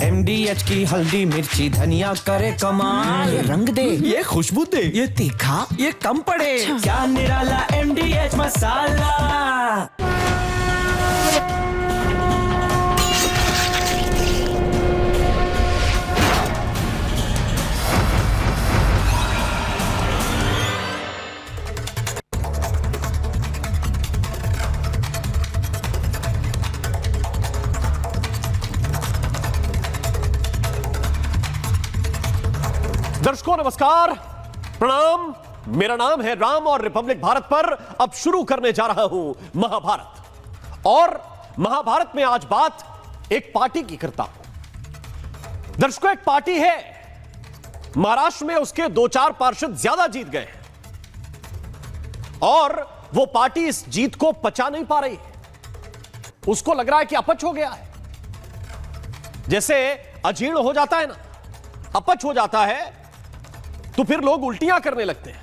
MDH की हल्दी मिर्ची धनिया करे कमाल। ये रंग दे, ये खुशबू दे, ये तीखा, ये कम पड़े। क्या निराला MDH मसाला। दर्शकों नमस्कार, प्रणाम। मेरा नाम है राम और रिपब्लिक भारत पर अब शुरू करने जा रहा हूं महाभारत। और महाभारत में आज बात एक पार्टी की करता हूं। दर्शकों, एक पार्टी है, महाराष्ट्र में उसके 2-4 पार्षद ज्यादा जीत गए और वो पार्टी इस जीत को पचा नहीं पा रही है। उसको लग रहा है कि अपच हो गया है। जैसे अजीर्ण हो जाता है ना, अपच हो जाता है तो फिर लोग उल्टियां करने लगते हैं।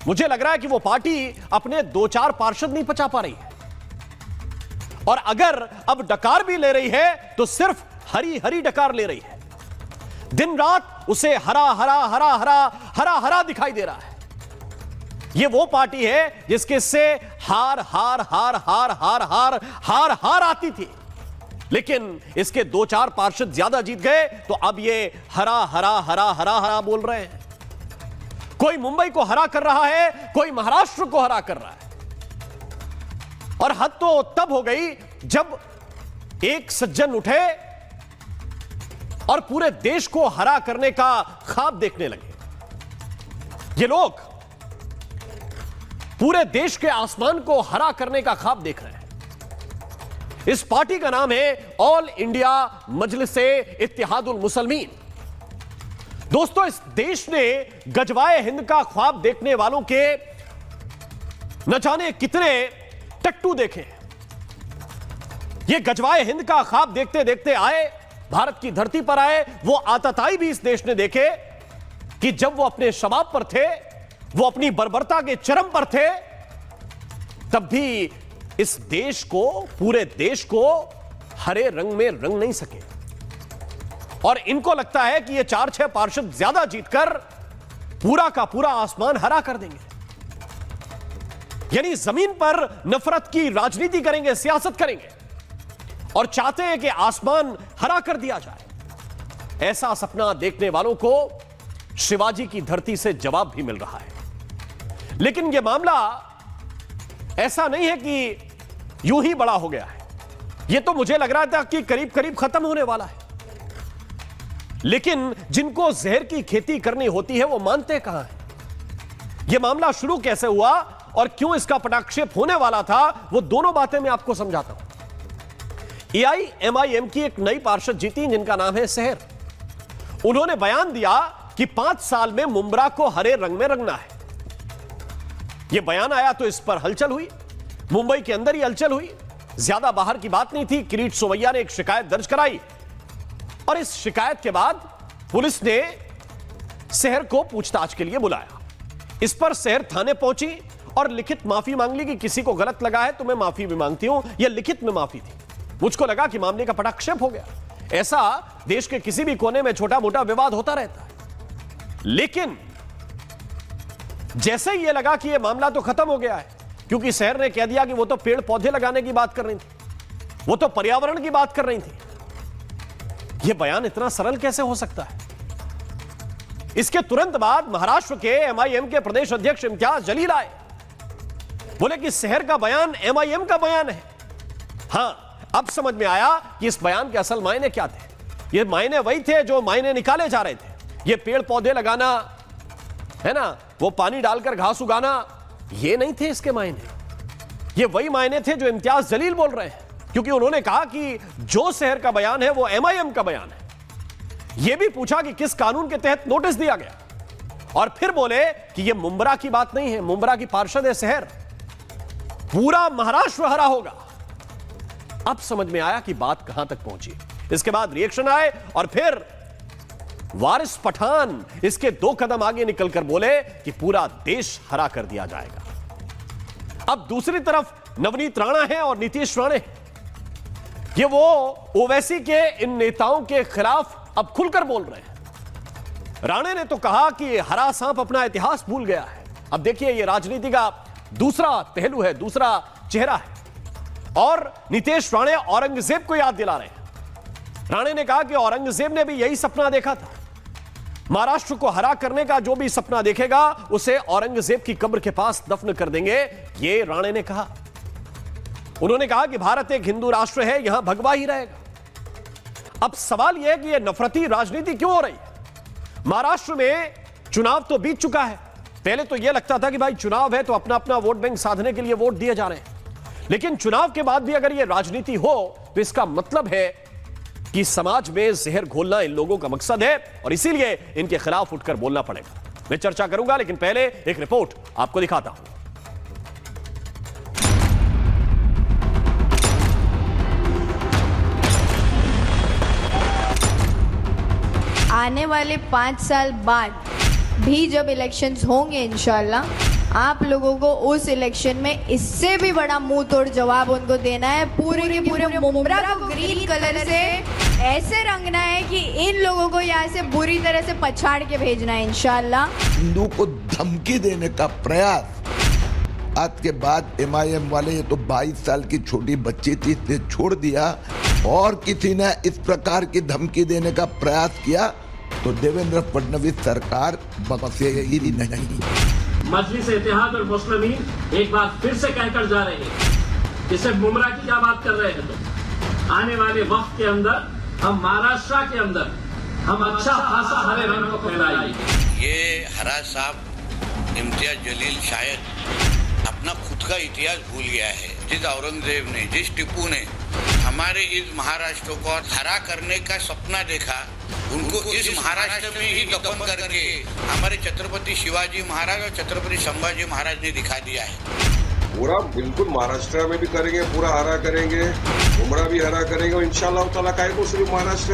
मुझे लग रहा है कि वो पार्टी अपने 2-4 पार्षद नहीं पचा पा रही है और अगर अब डकार भी ले रही है तो सिर्फ हरी हरी डकार ले रही है। दिन रात उसे हरा हरा हरा हरा हरा हरा दिखाई दे रहा है। ये वो पार्टी है जिसके से हार हार हार हार हार हार हार हार आती थी, लेकिन इसके 2-4 पार्षद ज्यादा जीत गए तो अब ये हरा हरा हरा हरा हरा बोल रहे हैं। कोई मुंबई को हरा कर रहा है, कोई महाराष्ट्र को हरा कर रहा है। और हद तो तब हो गई जब एक सज्जन उठे और पूरे देश को हरा करने का ख्वाब देखने लगे। ये लोग पूरे देश के आसमान को हरा करने का ख्वाब देख रहे हैं। इस पार्टी का नाम है ऑल इंडिया मजलिसे इत्तेहादुल मुसलमीन। दोस्तों, इस देश ने गजवाए हिंद का ख्वाब देखने वालों के न जाने कितने टट्टू देखे। ये गजवाए हिंद का ख्वाब देखते देखते आए, भारत की धरती पर आए। वो आतताई भी इस देश ने देखे कि जब वो अपने शबाब पर थे, वो अपनी बर्बरता के चरम पर थे, तब भी इस देश को, पूरे देश को हरे रंग में रंग नहीं सके। और इनको लगता है कि ये 4-6 पार्षद ज्यादा जीतकर पूरा का पूरा आसमान हरा कर देंगे। यानी जमीन पर नफरत की राजनीति करेंगे, सियासत करेंगे और चाहते हैं कि आसमान हरा कर दिया जाए। ऐसा सपना देखने वालों को शिवाजी की धरती से जवाब भी मिल रहा है। लेकिन यह मामला ऐसा नहीं है कि यूं ही बड़ा हो गया है। यह तो मुझे लग रहा था कि करीब करीब खत्म होने वाला है। लेकिन जिनको जहर की खेती करनी होती है वो मानते कहां हैं। यह मामला शुरू कैसे हुआ और क्यों इसका पटाक्षेप होने वाला था, वो दोनों बातें मैं आपको समझाता हूं। AIMIM की एक नई पार्षद जीती जिनका नाम है सेहर। उन्होंने बयान दिया कि 5 साल में मुंब्रा को हरे रंग में रंगना है। यह बयान आया तो इस पर हलचल हुई, मुंबई के अंदर ही हलचल हुई। ज्यादा बाहर की बात नहीं थी। किरीट सोमैया ने एक शिकायत दर्ज कराई और इस शिकायत के बाद पुलिस ने सेहर को पूछताछ के लिए बुलाया। इस पर सेहर थाने पहुंची और लिखित माफी मांग ली कि किसी को गलत लगा है तो मैं माफी भी मांगती हूं। यह लिखित में माफी थी। मुझको लगा कि मामले का पटाक्षेप हो गया। ऐसा देश के किसी भी कोने में छोटा मोटा विवाद होता रहता है। लेकिन जैसे ही यह लगा कि यह मामला तो खत्म हो गया है, क्योंकि सेहर ने कह दिया कि वो तो पेड़ पौधे लगाने की बात कर रही थी, वो तो पर्यावरण की बात कर रही थी, यह बयान इतना सरल कैसे हो सकता है। इसके तुरंत बाद महाराष्ट्र के MIM के प्रदेश अध्यक्ष इम्तियाज जलील आए, बोले कि सेहर का बयान MIM का बयान है। हां, अब समझ में आया कि इस बयान के असल मायने क्या थे। ये मायने वही थे जो मायने निकाले जा रहे थे। ये पेड़ पौधे लगाना है ना, वो पानी डालकर घास उगाना, ये नहीं थे इसके मायने। ये वही मायने थे जो इम्तियाज जलील बोल रहे हैं, क्योंकि उन्होंने कहा कि जो सेहर का बयान है वो MIM का बयान है। यह भी पूछा कि किस कानून के तहत नोटिस दिया गया और फिर बोले कि यह मुंब्रा की बात नहीं है, मुंब्रा की पार्षद है सेहर, पूरा महाराष्ट्र हरा होगा। अब समझ में आया कि बात कहां तक पहुंची। इसके बाद रिएक्शन आए और फिर वारिस पठान इसके 2 कदम आगे निकलकर बोले कि पूरा देश हरा कर दिया जाएगा। अब दूसरी तरफ नवनीत राणा है और नीतीश राणे। ये वो ओवैसी के इन नेताओं के खिलाफ अब खुलकर बोल रहे हैं। राणे ने तो कहा कि ये हरा सांप अपना इतिहास भूल गया है। अब देखिए, ये राजनीति का दूसरा पहलू है, दूसरा चेहरा है। और नीतीश राणे औरंगजेब को याद दिला रहे हैं। राणे ने कहा कि औरंगजेब ने भी यही सपना देखा था। महाराष्ट्र को हरा करने का जो भी सपना देखेगा उसे औरंगजेब की कब्र के पास दफन कर देंगे, ये राणे ने कहा। उन्होंने कहा कि भारत एक हिंदू राष्ट्र है, यहां भगवा ही रहेगा। अब सवाल यह है कि यह नफरती राजनीति क्यों हो रही है? महाराष्ट्र में चुनाव तो बीत चुका है। पहले तो यह लगता था कि भाई चुनाव है तो अपना अपना वोट बैंक साधने के लिए वोट दिए जा रहे हैं, लेकिन चुनाव के बाद भी अगर यह राजनीति हो तो इसका मतलब है कि समाज में जहर घोलना इन लोगों का मकसद है और इसीलिए इनके खिलाफ उठकर बोलना पड़ेगा। मैं चर्चा करूंगा, लेकिन पहले एक रिपोर्ट आपको दिखाता हूं। आने वाले 5 साल बाद भी जब इलेक्शंस होंगे इंशाल्लाह, आप लोगों को उस इलेक्शन में इससे भी बड़ा मुंह तोड़ जवाब उनको देना है। पूरे के पूरे मुमरा को ग्रीन कलर से ऐसे रंगना है कि इन लोगों को यहाँ से बुरी तरह से पछाड़ के भेजना है इंशाल्लाह। हिंदू को धमकी देने का प्रयास आज के बाद MIM वाले, ये तो 22 साल की छोटी बच्ची थी, इसने छोड़ दिया और किसी ने इस प्रकार की धमकी देने का प्रयास किया तो देवेंद्र फडणवीस सरकार बख्शेगी नहीं। मजलिस इत्तेहाद और मुस्लिमीन एक बार फिर से कहकर जा रहे हैं, जिससे गुमराह की क्या बात कर रहे हैं। तो आने वाले वक्त के अंदर हम महाराष्ट्र के अंदर हम अच्छा खासा हरे रंग को फैलाएंगे। ये हरा साहब इम्तियाज जलील शायद अपना खुद का इतिहास भूल गया है। जिस औरंगजेब ने, जिस टीपू ने हमारे इस महाराष्ट्र को हरा करने का सपना देखा, उनको इस महाराष्ट्र में ही दफन करके हमारे छत्रपति शिवाजी महाराज और छत्रपति संभाजी महाराज ने दिखा दिया है। पूरा बिल्कुल महाराष्ट्र में भी करेंगे, पूरा हरा करेंगे, उमरा भी हरा करेंगे और इंशाल्लाह ताला काहे सिर्फ महाराष्ट्र,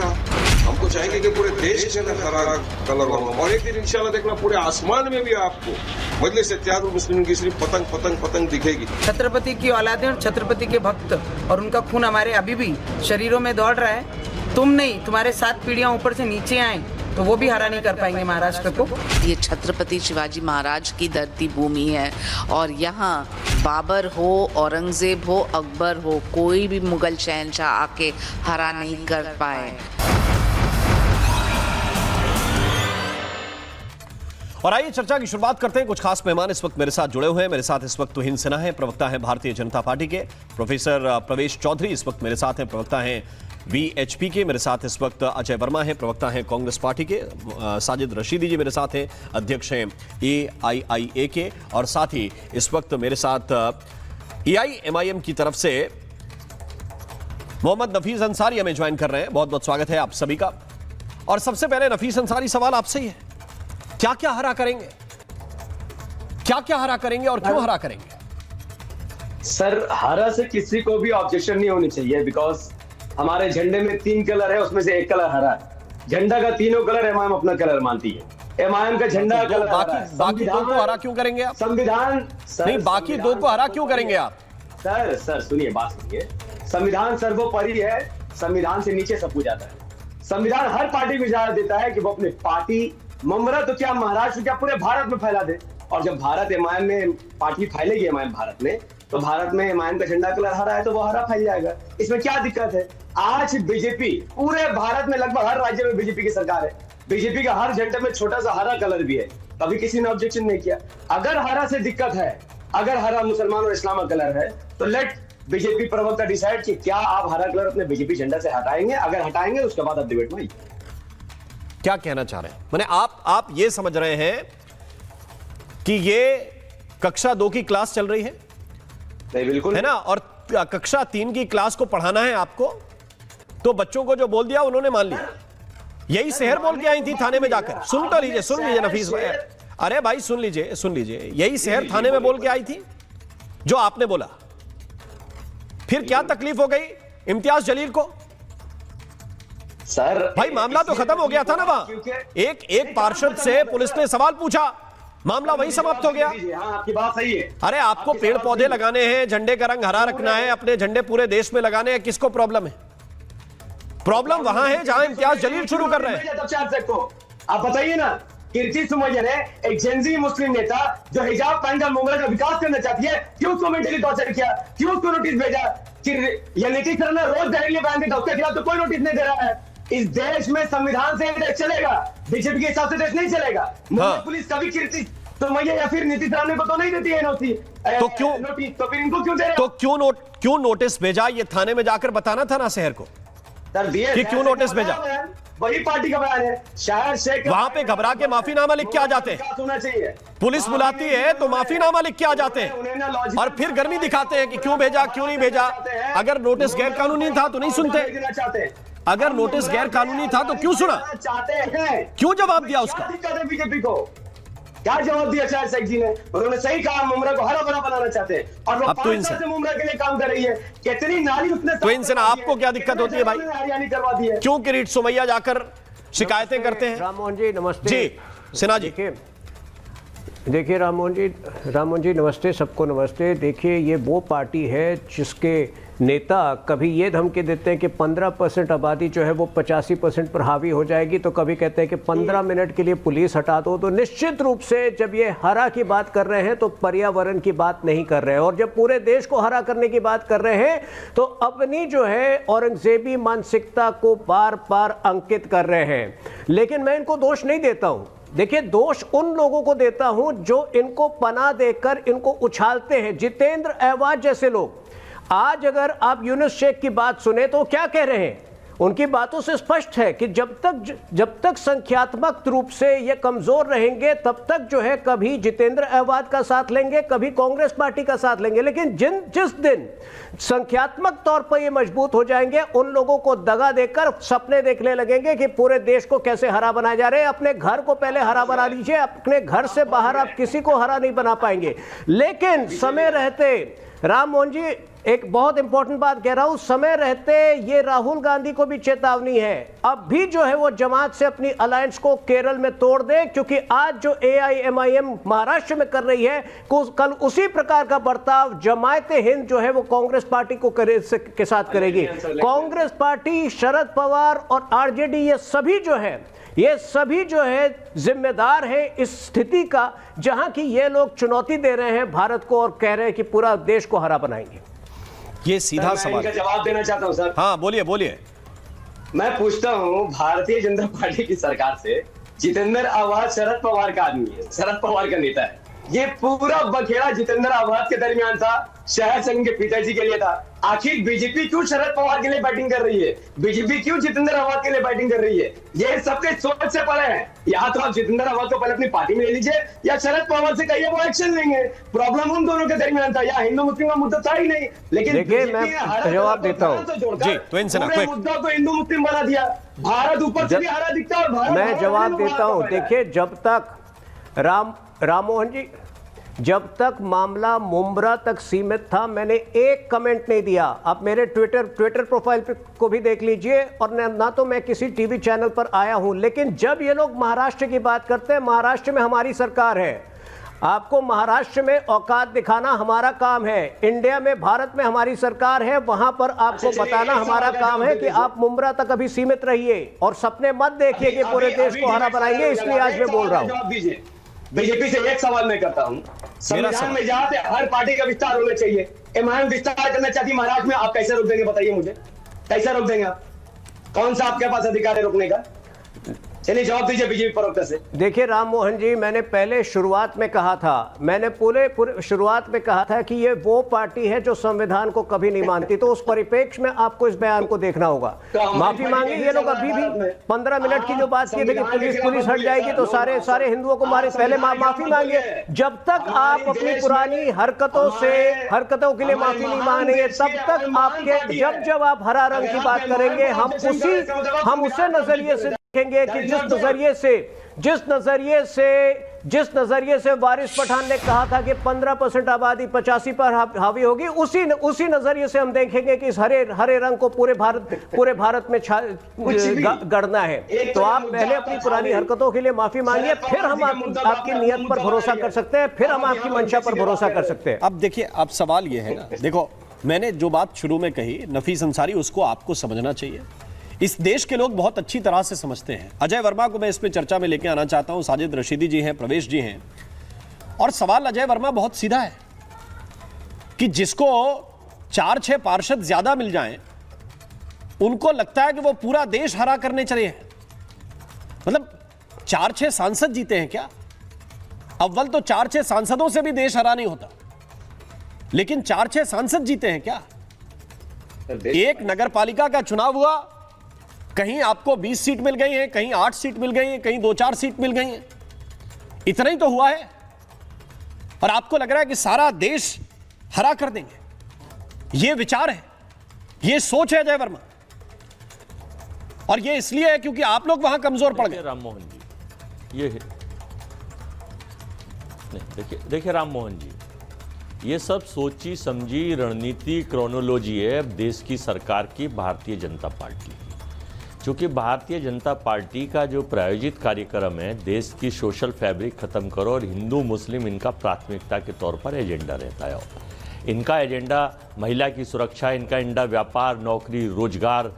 हमको चाहेंगे कि पूरे देश के अंदर हरा कलर हो। और एक दिन इंशाल्लाह देखना पूरे आसमान में भी आपको मजलिस इत्तेहाद और मुस्लिमीन की सिर्फ पतंग पतंग पतंग दिखेगी। छत्रपति की औलादें और छत्रपति के भक्त और उनका खून हमारे अभी भी शरीरों में दौड़ रहा है। तुम नहीं, तुम्हारे 7 पीढ़ियां ऊपर से नीचे आए तो वो भी हरा नहीं कर पाएंगे महाराष्ट्र को। ये छत्रपति शिवाजी महाराज की धरती भूमि है और यहाँ बाबर हो, औरंगजेब हो, अकबर हो, कोई भी मुगल शहंशाह आके हरा नहीं कर पाए। और आइए चर्चा की शुरुआत करते हैं। कुछ खास मेहमान इस वक्त मेरे साथ जुड़े हुए हैं। मेरे साथ इस वक्त तुहिन सिन्हा हैं, प्रवक्ता हैं भारतीय जनता पार्टी के। प्रोफेसर प्रवेश चौधरी इस वक्त मेरे साथ हैं, प्रवक्ता हैं VHP के। मेरे साथ इस वक्त अजय वर्मा हैं, प्रवक्ता हैं कांग्रेस पार्टी के। साजिद रशीदी जी मेरे साथ हैं, अध्यक्ष हैं AIIA के। और साथ ही इस वक्त मेरे साथ EIMIM की तरफ से मोहम्मद नफीस अंसारी हमें ज्वाइन कर रहे हैं। बहुत बहुत स्वागत है आप सभी का। और सबसे पहले नफीस अंसारी, सवाल आपसे ही है, क्या क्या हरा करेंगे, क्या क्या हरा करेंगे और क्यों हरा करेंगे? सर, हरा से किसी को भी ऑब्जेक्शन नहीं होनी चाहिए, बिकॉज हमारे झंडे में 3 कलर है, उसमें से 1 कलर हरा है। झंडा का तीनों कलर MIM अपना कलर मानती है। MIM का झंडा कलर बाकी 2 को हरा क्यों करेंगे आप? संविधान नहीं, बाकी 2 को हरा क्यों करेंगे आप? सर सुनिए, बात सुनिए। संविधान सर्वोपरि है, संविधान से नीचे सब कुछ आता है। संविधान हर पार्टी को इजाजत देता है कि वो अपनी पार्टी ममरा तो क्या महाराष्ट्र क्या पूरे भारत में फैला दे। और जब भारत MIM में पार्टी फैलेगी, MIM भारत में, तो भारत में MIM का झंडा कलर हरा है तो वो हरा फैल जाएगा। इसमें क्या दिक्कत है? आज बीजेपी पूरे भारत में लगभग हर राज्य में बीजेपी की सरकार है। बीजेपी का हर झंडे में छोटा सा हरा कलर भी है, कभी किसी ने ऑब्जेक्शन नहीं किया। अगर हरा से दिक्कत है, अगर हरा मुसलमान और इस्लाम का कलर है, तो लेट बीजेपी प्रवक्ता डिसाइड कि क्या आप हरा कलर अपने बीजेपी झंडा से हटाएंगे। अगर हटाएंगे उसके बाद आप डिबेट में क्या कहना चाह रहे हैं? मैंने आप ये समझ रहे हैं कि ये कक्षा 2 की क्लास चल रही है? नहीं, बिल्कुल है ना। और कक्षा 3 की क्लास को पढ़ाना है आपको, तो बच्चों को जो बोल दिया उन्होंने मान लिया। यही शहर बोल के आई थी थाने में जाकर। सुन लीजिए नफीस भाई, अरे भाई सुन लीजिए, यही शहर थाने में बोल के आई थी जो आपने बोला। फिर क्या तकलीफ हो गई इम्तियाज जलील को? सर भाई मामला तो खत्म हो गया था ना वहां। एक पार्षद से पुलिस ने सवाल पूछा, मामला वहीं समाप्त हो गया। हाँ, आपकी बात सही है। अरे आपको पेड़ पौधे लगाने हैं, झंडे का रंग हरा रखना है, अपने झंडे पूरे देश में लगाने हैं, किसको प्रॉब्लम है? प्रॉब्लम वहां है जहां इम्तियाज जलील शुरू कर रहे हैं। तब 4 से को आप बताइए ना, कीर्ति सुमैया ने एक जेंजी मुस्लिम नेता जो हिजाब पहनकर मुंबई का विकास करना चाहती है, क्यों उसको मेंटली टॉर्चर किया, क्यों उसको नोटिस भेजा? कि ये नीतीश सरकार रोज दहली पहनते थे, उसके खिलाफ तो कोई नोटिस नहीं दे रहा है। इस देश में संविधान से देश चलेगा, बीजेपी के हिसाब से देश नहीं चलेगा। मुंबई पुलिस कभी कीर्ति सुमैया या फिर नीतीश राणे को तो नहीं देती है नोटिस, तो क्यों नोटिस, तो फिर इनको क्यों दे रहे? तो क्यों नोटिस भेजा? ये थाने में जाकर बताना था ना शहर को कि क्यों नोटिस भेजा। वही पार्टी का बयान है। शायर शेख वहां पे घबरा के माफीनामा लिख के आ जाते हैं, होना चाहिए। पुलिस बुलाती है तो माफीनामा लिख के आ जाते हैं और फिर गर्मी दिखाते हैं कि क्यों भेजा, क्यों नहीं भेजा। अगर नोटिस गैर कानूनी था तो नहीं सुनते, अगर नोटिस गैर कानूनी था तो क्यों सुना, चाहते हैं, क्यों जवाब दिया उसका? बीजेपी को क्या जवाब दिया शायर शेख जी ने? उन्होंने सही कहा, मुमरा को हरा भरा बनाना चाहते हैं और वो 5 साल से मुमरा के लिए काम कर रही है। कितनी नाली उसने तो इनसे ना आपको क्या दिक्कत होती है भाई? हरियाणी करवा दी है। क्यों किरीट सुमैया जाकर शिकायतें करते हैं? राम मोहन जी नमस्ते। जी सिन्हा जी। देखिए राम मोहन जी नमस्ते, सबको नमस्ते। देखिए ये वो पार्टी है जिसके नेता कभी ये धमकी देते हैं कि 15% आबादी जो है वो 85% पर हावी हो जाएगी, तो कभी कहते हैं कि 15 मिनट के लिए पुलिस हटा दो। तो निश्चित रूप से जब ये हरा की बात कर रहे हैं तो पर्यावरण की बात नहीं कर रहे हैं, और जब पूरे देश को हरा करने की बात कर रहे हैं तो अपनी जो है औरंगजेबी मानसिकता को बार बार अंकित कर रहे हैं। लेकिन मैं इनको दोष नहीं देता हूं। देखिए दोष उन लोगों को देता हूं जो इनको पनाह देकर इनको उछालते हैं। जितेंद्र अहवाज जैसे लोग, आज अगर आप यूनुस शेख की बात सुने तो क्या कह रहे हैं? उनकी बातों से स्पष्ट है कि जब तक संख्यात्मक रूप से ये कमजोर रहेंगे तब तक जो है कभी जितेंद्र अहवाज का साथ लेंगे, कभी कांग्रेस पार्टी का साथ लेंगे। लेकिन जिस दिन संख्यात्मक तौर पर ये मजबूत हो जाएंगे, उन लोगों को दगा देकर सपने देखने लगेंगे कि पूरे देश को कैसे हरा बना जा रहे हैं। अपने घर को पहले हरा बना लीजिए, अपने घर से बाहर आप किसी को हरा नहीं बना पाएंगे। लेकिन समय रहते, राम मोहन जी एक बहुत इंपॉर्टेंट बात कह रहा हूं, समय रहते ये राहुल गांधी को भी चेतावनी है, अब भी जो है वो जमात से अपनी अलायंस को केरल में तोड़ दे, क्योंकि आज जो AIMIM महाराष्ट्र में कर रही है, कल उसी प्रकार का बर्ताव जमायत हिंद जो है वो कांग्रेस पार्टी को के साथ करेगी। कांग्रेस पार्टी, शरद पवार और RJD ये सभी जो है जिम्मेदार है इस स्थिति का, जहां की ये लोग चुनौती दे रहे हैं भारत को और कह रहे हैं कि पूरा देश को हरा बनाएंगे। ये सीधा सवाल है। जवाब देना चाहता हूं सर। हाँ बोलिए। मैं पूछता हूं भारतीय जनता पार्टी की सरकार से, जितेंद्र अहवाज शरद पवार का आदमी है, शरद पवार का नेता है, ये पूरा बखेड़ा जितेंद्र अहवाज के दरमियान था, शहर संघ के पिताजी के लिए था। आखिर बीजेपी क्यों शरद पवार के लिए बैटिंग कर रही है? बीजेपी क्यों जितेंद्र अहवाज के लिए बैटिंग कर रही है? ये सबके सोच से परे है। या तो आप जितेंद्र अहवाज को पहले अपनी पार्टी में ले लीजिए या शरद पवार से कहिए वो एक्शन लेंगे। प्रॉब्लम उन दोनों के दरमियान था, या हिंदू मुस्लिम का मुद्दा था ही नहीं। लेकिन मैं जवाब देता हूं जी, तो इनसे मुद्दा को हिंदू मुस्लिम बना दिया। भारत ऊपर से भी हरा दिखता है और भारत, मैं जवाब देता हूं। देखिए जब तक राम मोहन जी, जब तक मामला मुमरा तक सीमित था मैंने एक कमेंट नहीं दिया। आप मेरे ट्विटर प्रोफाइल को भी देख लीजिए, और ना तो मैं किसी टीवी चैनल पर आया हूं। लेकिन जब ये लोग महाराष्ट्र की बात करते हैं, महाराष्ट्र में हमारी सरकार है, आपको महाराष्ट्र में औकात दिखाना हमारा काम है। इंडिया में, भारत में हमारी सरकार है, वहां पर आपको बताना हमारा काम है कि आप मुमरा तक अभी सीमित रहिए और सपने मत देखिए कि पूरे देश को हरा बनाएंगे। इसलिए आज मैं बोल रहा हूं। बीजेपी से एक सवाल मैं करता हूं, संविधान में जहां से हर पार्टी का विस्तार होना चाहिए, MIM विस्तार करना चाहती महाराष्ट्र में, आप कैसे रोक देंगे? बताइए मुझे, कैसे रोक देंगे आप? कौन सा आपके पास अधिकार है रोकने का? चलिए जवाब दीजिए बीजेपी प्रवक्ता से। देखिए राम मोहन जी, मैंने पहले शुरुआत में कहा था, मैंने पूरे शुरुआत में कहा था कि ये वो पार्टी है जो संविधान को कभी नहीं मानती। तो उस परिप्रेक्ष्य में आपको इस बयान को देखना होगा। माफी मांगी ये लोग, अभी भी 15 मिनट की जो बात की थी कि पुलिस हट जाएगी तो सारे हिंदुओं को मारे, पहले माफी मांगिए। जब तक आप अपनी पुरानी हरकतों के लिए माफी नहीं मांगेंगे, तब तक आपके जब आप हरा रंग की बात करेंगे, हम उसी नजरिए से देखेंगे कि जिस नजरिए से वारिस पठान ने कहा था कि 15% आबादी 85 पर हावी होगी, उसी नजरिए से हम देखेंगे कि इस हरे रंग को पूरे भारत में गढ़ना है। तो आप पहले अपनी पुरानी हरकतों के लिए माफी मांगिए, फिर हम आपकी नियत पर भरोसा कर सकते हैं, फिर हम आपकी मंशा पर भरोसा कर सकते हैं। अब देखिए, अब सवाल यह है ना, देखो मैंने जो बात शुरू में कही नफीस अंसारी, उसको आपको समझना चाहिए। इस देश के लोग बहुत अच्छी तरह से समझते हैं। अजय वर्मा को मैं इस पे चर्चा में लेके आना चाहता हूं। साजिद रशीदी जी हैं, प्रवेश जी हैं, और सवाल अजय वर्मा बहुत सीधा है कि जिसको 4-6 पार्षद ज्यादा मिल जाएं, उनको लगता है कि वो पूरा देश हरा करने चले हैं। मतलब 4-6 सांसद जीते हैं क्या? अव्वल तो 4-6 सांसदों से भी देश हरा नहीं होता, लेकिन 4-6 सांसद जीते हैं क्या? एक नगर पालिका का चुनाव हुआ, कहीं आपको 20 सीट मिल गई है, कहीं 8 सीट मिल गई है, कहीं 2-4 सीट मिल गई है, इतना ही तो हुआ है, और आपको लग रहा है कि सारा देश हरा कर देंगे। यह विचार है, यह सोच है अजय वर्मा, और यह इसलिए है क्योंकि आप लोग वहां कमजोर पड़ गए। राम मोहन जी, ये नहीं, देखिए राम मोहन जी, ये सब सोची समझी रणनीति क्रोनोलॉजी है अब देश की सरकार की, भारतीय जनता पार्टी की। क्योंकि भारतीय जनता पार्टी का जो प्रायोजित कार्यक्रम है, देश की सोशल फैब्रिक खत्म करो, और हिंदू मुस्लिम इनका प्राथमिकता के तौर पर एजेंडा रहता है। इनका एजेंडा महिला की सुरक्षा, इनका एजेंडा व्यापार, नौकरी, रोजगार,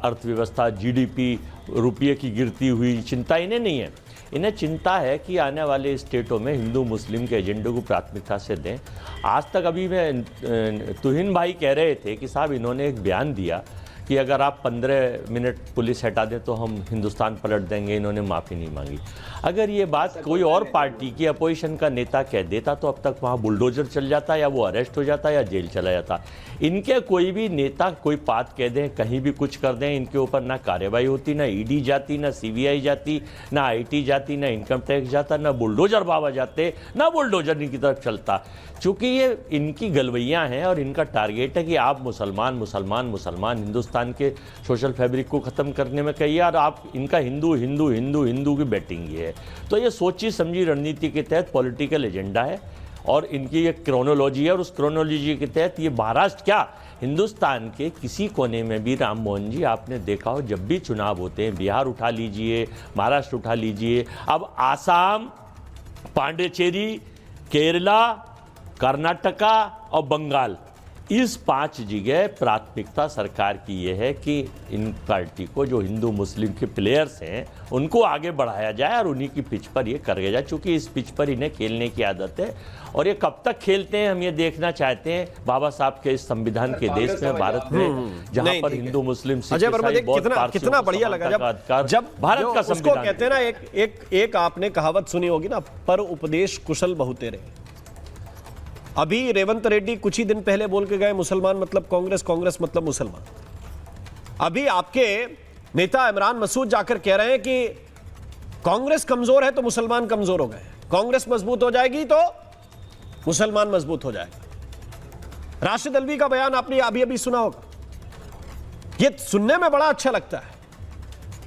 अर्थव्यवस्था, जीडीपी, रुपये की गिरती हुई चिंता इन्हें नहीं है। इन्हें चिंता है कि आने वाले स्टेटों में हिंदू मुस्लिम के एजेंडे को प्राथमिकता से दें। आज तक अभी मैं तुहिन भाई कह रहे थे कि साहब इन्होंने एक बयान दिया कि अगर आप 15 मिनट पुलिस हटा दें तो हम हिंदुस्तान पलट देंगे, इन्होंने माफ़ी नहीं मांगी। अगर ये बात कोई और पार्टी की अपोजिशन का नेता कह देता तो अब तक वहाँ बुलडोजर चल जाता, या वो अरेस्ट हो जाता, या जेल चला जाता। इनके कोई भी नेता कोई बात कह दें, कहीं भी कुछ कर दें, इनके ऊपर ना कार्रवाई होती, ना ईडी जाती, ना सीबीआई जाती, ना आईटी जाती, ना इनकम टैक्स जाता, ना बुलडोजर बाबा जाते, ना बुलडोजर इनकी तरफ चलता। चूँकि ये इनकी गलवैयाँ हैं और इनका टारगेट है कि आप मुसलमान मुसलमान मुसलमान हिंदुस्तान के सोशल फैब्रिक को ख़त्म करने में कहिए, और आप इनका हिंदू हिंदू हिंदू हिंदू की बैटिंग ये है। तो ये सोची समझी रणनीति के तहत पॉलिटिकल एजेंडा है, और इनकी ये क्रोनोलॉजी है, और उस क्रोनोलॉजी के तहत ये महाराष्ट्र क्या हिंदुस्तान के किसी कोने में भी, राम मोहन जी आपने देखा हो, जब भी चुनाव होते हैं, बिहार उठा लीजिए, महाराष्ट्र उठा लीजिए, अब आसाम, पांडिचेरी, केरला, कर्नाटका और बंगाल, इस 5 जगह प्राथमिकता सरकार की यह है कि इन पार्टी को, जो हिंदू मुस्लिम के प्लेयर्स हैं, उनको आगे बढ़ाया जाए और उन्हीं की पिच पर ये कर जाए। चूँकि इस पिच पर इन्हें खेलने की आदत है, और ये कब तक खेलते हैं हम ये देखना चाहते हैं। बाबा साहब के इस संविधान के देश में, भारत में, जहाँ पर हिंदू मुस्लिम अजय वर्मा कितना बढ़िया लगा जब भारत का संविधान कहते हैं ना, एक आपने कहावत सुनी होगी ना, पर उपदेश कुशल बहुतेरे। अभी रेवंत रेड्डी कुछ ही दिन पहले बोल के गए मुसलमान मतलब कांग्रेस, कांग्रेस मतलब मुसलमान। अभी आपके नेता इमरान मसूद जाकर कह रहे हैं कि कांग्रेस कमजोर है तो मुसलमान कमजोर हो गए, कांग्रेस मजबूत हो जाएगी तो मुसलमान मजबूत हो जाएगा। राशिद अल्वी का बयान आपने अभी अभी सुना होगा। यह सुनने में बड़ा अच्छा लगता है।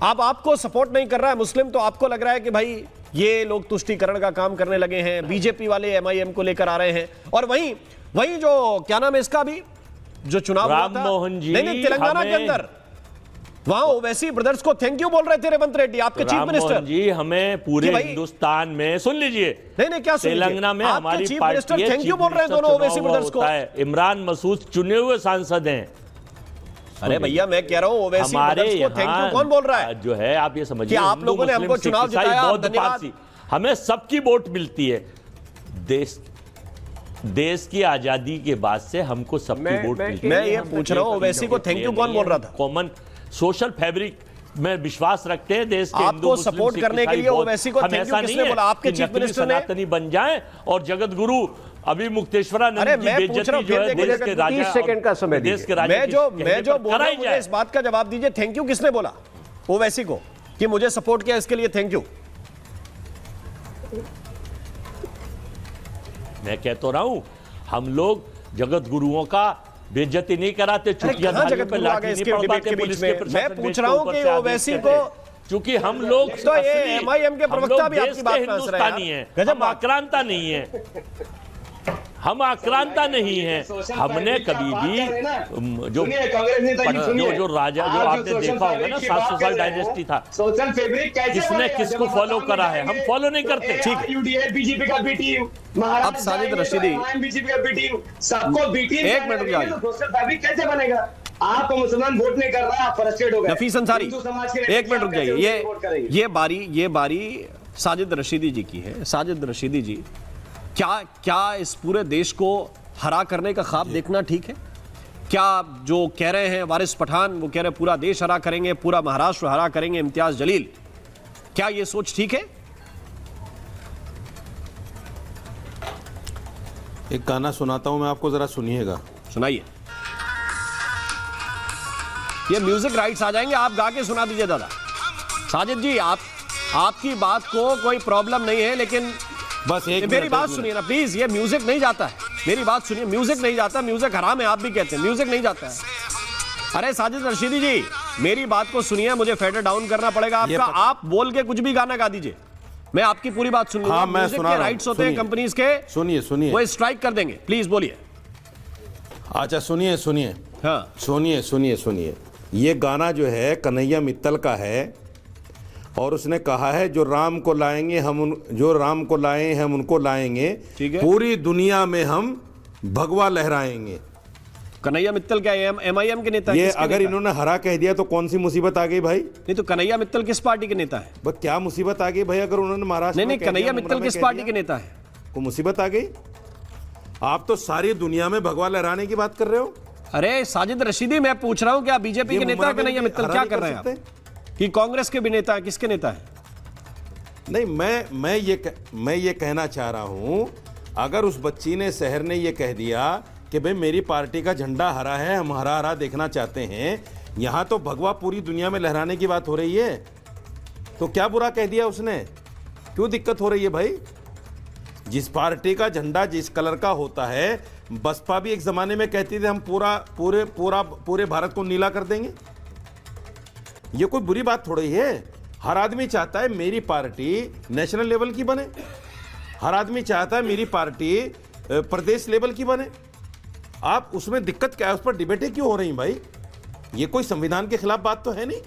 आपको सपोर्ट नहीं कर रहा है मुस्लिम, तो आपको लग रहा है कि भाई ये लोग तुष्टीकरण का काम करने लगे हैं, बीजेपी वाले MIM को लेकर आ रहे हैं। और वही जो क्या नाम है इसका, भी जो चुनाव हुआ था, नहीं तेलंगाना के अंदर, वहां ओवैसी ब्रदर्स को थैंक यू बोल रहे थे रेवंत रेड्डी, आपके चीफ मिनिस्टर जी। हमें पूरे हिंदुस्तान में, सुन लीजिए, नहीं क्या तेलंगाना में हमारी चीफ मिनिस्टर थैंक यू बोल रहे हैं दोनों ओवैसी ब्रदर्स को। इमरान मसूद चुने हुए सांसद हैं। अरे भैया मैं कह रहा हूँ ओवैसी ब्रदर्स को थैंक यू कौन बोल रहा है? जो है आप ये समझिए, आप लोगों ने हमको चुनाव जिताया, धन्यवाद। हमें सबकी वोट मिलती है। देश की आजादी के बाद से हमको सबकी वोट मिलती है। मैं ये पूछ रहा हूँ ओवैसी को थैंक यू कौन बोल रहा था? कॉमन सोशल फैब्रिक में विश्वास रखते हैं देश के आपको सपोर्ट करने के लिए ओवैसी को थैंक यू किसने बोला? आपके चीफ मिनिस्टर ने। सनातनी बन जाए और जगत गुरु अभी मुक्तेश्वरानंद की बेइज्जती जो है देश के राजा, 30 सेकंड का समय देश के राजा, मैं जो बोल रहा हूं, मुझे इस बात का जवाब दीजिए, थैंक यू किसने बोला ओवैसी को कि मुझे सपोर्ट किया, इसके लिए थैंक यू? मैं कह तो रहा हूं, हम लोग जगत गुरुओं का बेइज्जती नहीं कराते, चुटिया जगत गुरु आ गए इसके डिबेट के बीच में। मैं पूछ रहा हूं कि ओवैसी को, क्योंकि हम लोग तो ये MIM के प्रवक्ता भी आपकी बात में हंस रहे हैं। हम आक्रांता नहीं है, हम आक्रांता नहीं है। हमने कभी भी जो राजा, जो आपने देखा होगा ना, 700 साल डायनेस्टी था, किसने किसको फॉलो करा है, हम फॉलो नहीं करते। ठीक, बीजेपी का बी टीम, अब साजिद रशीदी बीजेपी का बी टीम, सबको बी टीम, एक मिनट कैसे बनेगा? आपको मुसलमान वोट नहीं कर रहा है, आप फ्रस्ट्रेट हो गए। नफीस अंसारी, हिंदू समाज के लिए एक मिनट रुक कैसे जाइए। वोट करेंगे? ये बारी साजिद रशीदी जी की है। साजिद रशीदी जी, क्या इस पूरे देश को हरा करने का ख्वाब देखना ठीक है? क्या जो कह रहे हैं वारिस पठान, वो कह रहे हैं पूरा देश हरा करेंगे, पूरा महाराष्ट्र हरा करेंगे, इम्तियाज जलील, क्या ये सोच ठीक है? एक गाना सुनाता हूं मैं आपको, जरा सुनिएगा। सुनाइए। ये म्यूजिक राइट्स आ जाएंगे, आप गा के सुना दीजिए दादा। साजिद जी, आपकी बात को कोई प्रॉब्लम नहीं है, लेकिन बस मेरी बात सुनिए ना प्लीज। ये म्यूजिक नहीं जाता है, मेरी बात सुनिए। म्यूजिक नहीं जाता, म्यूजिक हराम है, आप भी कहते हैं म्यूजिक नहीं जाता है। अरे साजिद रशीदी जी, मेरी बात को सुनिए, मुझे फेडर डाउन करना पड़ेगा आपका। आप बोल के कुछ भी गाना गा दीजिए, मैं आपकी पूरी बात सुन लूंगा। हाँ, मैं म्यूजिक सुना के रहा हूं, राइट्स होते हैं कंपनीज के, सुनिए वो स्ट्राइक कर देंगे। प्लीज बोलिए। अच्छा सुनिए। हाँ सुनिए। ये गाना जो है कन्हैया मित्तल का है, और उसने कहा है जो राम को लाएंगे जो राम को लाए हम उनको लाएंगे, पूरी दुनिया में हम भगवा लहराएंगे। कन्हैया मित्तल क्या MIM के नेता? ये अगर इन्होंने हरा कह दिया तो कौन सी मुसीबत आ गई भाई? नहीं तो कन्हैया मित्तल किस पार्टी के नेता है? बस क्या मुसीबत आ गई भाई अगर उन्होंने महाराष्ट्र? नहीं, कन्हैया मित्तल किस पार्टी के नेता है? को मुसीबत आ गई? आप तो सारी दुनिया में भगवा लहराने की बात कर रहे हो। अरे साजिद रशीदी, मैं पूछ रहा हूँ क्या बीजेपी के नेता कन्हैया मित्तल? क्या कर रहे हैं आप? कि कांग्रेस के भी नेता है? किसके नेता है? नहीं, मैं ये कहना चाह रहा हूं, अगर उस बच्ची ने, शहर ने ये कह दिया कि भाई मेरी पार्टी का झंडा हरा है, हम हरा हरा देखना चाहते हैं, यहां तो भगवा पूरी दुनिया में लहराने की बात हो रही है, तो क्या बुरा कह दिया उसने? क्यों दिक्कत हो रही है भाई? जिस पार्टी का झंडा जिस कलर का होता है, बसपा भी एक जमाने में कहती थी हम पूरे भारत को नीला कर देंगे। ये कोई बुरी बात थोड़ी है। हर आदमी चाहता है मेरी पार्टी नेशनल लेवल की बने, हर आदमी चाहता है मेरी पार्टी प्रदेश लेवल की बने। आप उसमें दिक्कत क्या है? उस पर डिबेटें क्यों हो रही भाई? ये कोई संविधान के खिलाफ बात तो है नहीं।